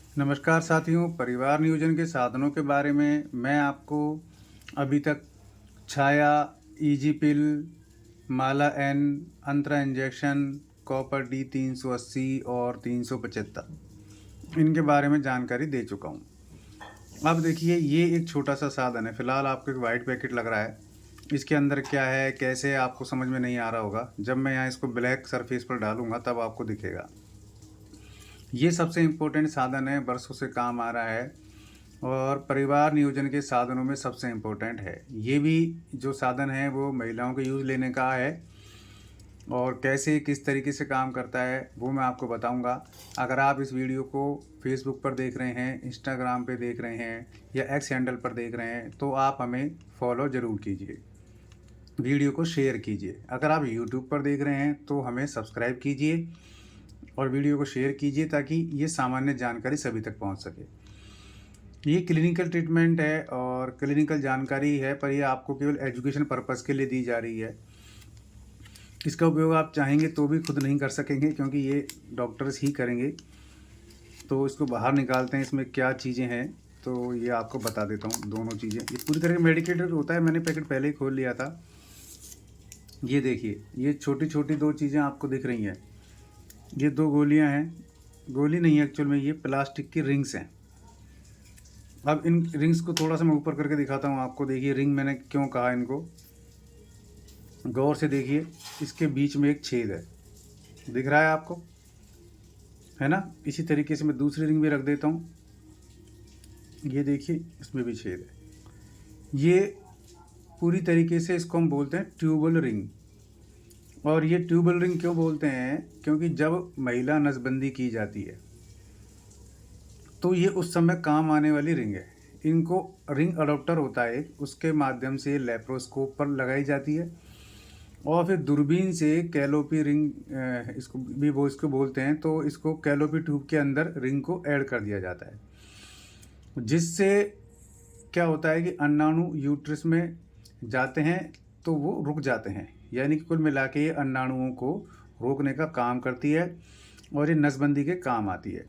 नमस्कार साथियों, परिवार नियोजन के साधनों के बारे में मैं आपको अभी तक छाया, ईजी पिल, माला एन, अंतरा इंजेक्शन, कॉपर डी 380 और 375 इनके बारे में जानकारी दे चुका हूँ। अब देखिए, ये एक छोटा सा साधन है। फिलहाल आपको एक वाइट पैकेट लग रहा है। इसके अंदर क्या है, कैसे, आपको समझ में नहीं आ रहा होगा। जब मैं यहाँ इसको ब्लैक सरफेस पर डालूंगा तब आपको दिखेगा। ये सबसे इम्पोर्टेंट साधन है, बरसों से काम आ रहा है और परिवार नियोजन के साधनों में सबसे इम्पोर्टेंट है। ये भी जो साधन है वो महिलाओं के यूज़ लेने का है और कैसे किस तरीके से काम करता है वो मैं आपको बताऊंगा। अगर आप इस वीडियो को फेसबुक पर देख रहे हैं, इंस्टाग्राम पे देख रहे हैं या एक्स हैंडल पर देख रहे हैं तो आप हमें फॉलो ज़रूर कीजिए, वीडियो को शेयर कीजिए। अगर आप यूट्यूब पर देख रहे हैं तो हमें सब्सक्राइब कीजिए और वीडियो को शेयर कीजिए ताकि ये सामान्य जानकारी सभी तक पहुंच सके। ये क्लिनिकल ट्रीटमेंट है और क्लिनिकल जानकारी है, पर ये आपको केवल एजुकेशन पर्पज़ के लिए दी जा रही है। इसका उपयोग आप चाहेंगे तो भी खुद नहीं कर सकेंगे क्योंकि ये डॉक्टर्स ही करेंगे। तो इसको बाहर निकालते हैं, इसमें क्या चीज़ें हैं तो ये आपको बता देता हूँ। दोनों चीज़ें, ये पूरी तरह मेडिकेटेड होता है। मैंने पैकेट पहले ही खोल लिया था। ये देखिए, ये छोटी छोटी दो चीज़ें आपको दिख रही हैं। ये दो गोलियां हैं, गोली नहीं है एक्चुअल में, ये प्लास्टिक की रिंग्स हैं। अब इन रिंग्स को थोड़ा सा मैं ऊपर करके दिखाता हूँ आपको। देखिए रिंग मैंने क्यों कहा इनको, गौर से देखिए। इसके बीच में एक छेद है, दिख रहा है आपको, है ना। इसी तरीके से मैं दूसरी रिंग भी रख देता हूँ। ये देखिए, इसमें भी छेद है। ये पूरी तरीके से इसको हम बोलते हैं ट्यूबल रिंग। और ये ट्यूबल रिंग क्यों बोलते हैं, क्योंकि जब महिला नसबंदी की जाती है तो ये उस समय काम आने वाली रिंग है। इनको रिंग अडॉप्टर होता है, उसके माध्यम से लेप्रोस्कोप पर लगाई जाती है और फिर दूरबीन से कैलोपी रिंग, इसको भी वो इसको बोलते हैं, तो इसको कैलोपी ट्यूब के अंदर रिंग को ऐड कर दिया जाता है। जिससे क्या होता है कि अंडाणु यूट्रस में जाते हैं तो वो रुक जाते हैं, यानी कि कुल मिला के ये अंडाणुओं को रोकने का काम करती है और ये नसबंदी के काम आती है।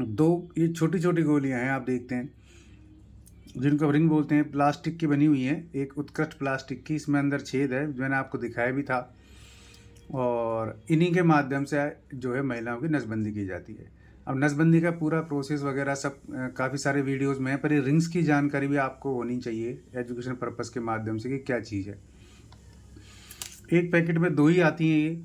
दो ये छोटी छोटी गोलियां हैं, आप देखते हैं, जिनको रिंग बोलते हैं, प्लास्टिक की बनी हुई है, एक उत्कृष्ट प्लास्टिक की। इसमें अंदर छेद है, मैंने आपको दिखाया भी था। और इन्हीं के माध्यम से जो है महिलाओं की नसबंदी की जाती है। अब नसबंदी का पूरा प्रोसेस वगैरह सब काफ़ी सारे वीडियोस में है, पर ये रिंग्स की जानकारी भी आपको होनी चाहिए एजुकेशन पर्पज़ के माध्यम से कि क्या चीज़ है। एक पैकेट में दो ही आती हैं ये,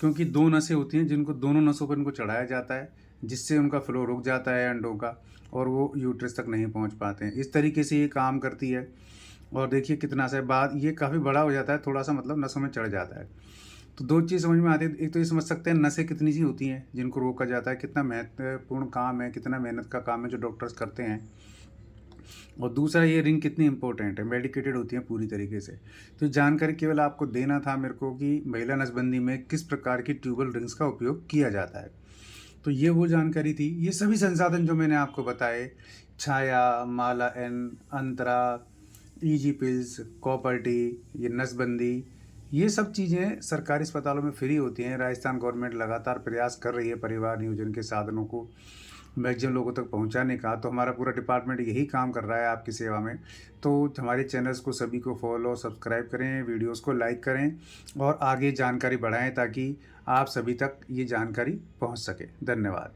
क्योंकि दो नसें होती हैं जिनको दोनों नसों पर इनको चढ़ाया जाता है, जिससे उनका फ्लो रुक जाता है अंडों का और वो यूट्रस तक नहीं पहुंच पाते हैं। इस तरीके से ये काम करती है। और देखिए कितना सा बाद ये काफ़ी बड़ा हो जाता है, थोड़ा सा मतलब नसों में चढ़ जाता है। तो दो चीज़ समझ में आती है। एक तो ये समझ सकते हैं नसें कितनी सी होती हैं जिनको रोका जाता है, कितना महत्वपूर्ण काम है, कितना मेहनत का काम है जो डॉक्टर्स करते हैं। और दूसरा, ये रिंग कितनी इंपॉर्टेंट है, मेडिकेटेड होती है पूरी तरीके से। तो जानकारी केवल आपको देना था मेरे को कि महिला नसबंदी में किस प्रकार की ट्यूबल रिंग्स का उपयोग किया जाता है। तो ये वो जानकारी थी। ये सभी संसाधन जो मैंने आपको बताए, छाया, माला एन, अंतरा, ईजी पिल्स, कॉपर टी, ये नसबंदी, ये सब चीज़ें सरकारी अस्पतालों में फ्री होती हैं। राजस्थान गवर्नमेंट लगातार प्रयास कर रही है परिवार नियोजन के साधनों को मैक्सिमम लोगों तक पहुंचाने का। तो हमारा पूरा डिपार्टमेंट यही काम कर रहा है आपकी सेवा में। तो हमारे चैनल्स को सभी को फॉलो सब्सक्राइब करें, वीडियोस को लाइक करें और आगे जानकारी बढ़ाएं ताकि आप सभी तक ये जानकारी पहुंच सके। धन्यवाद।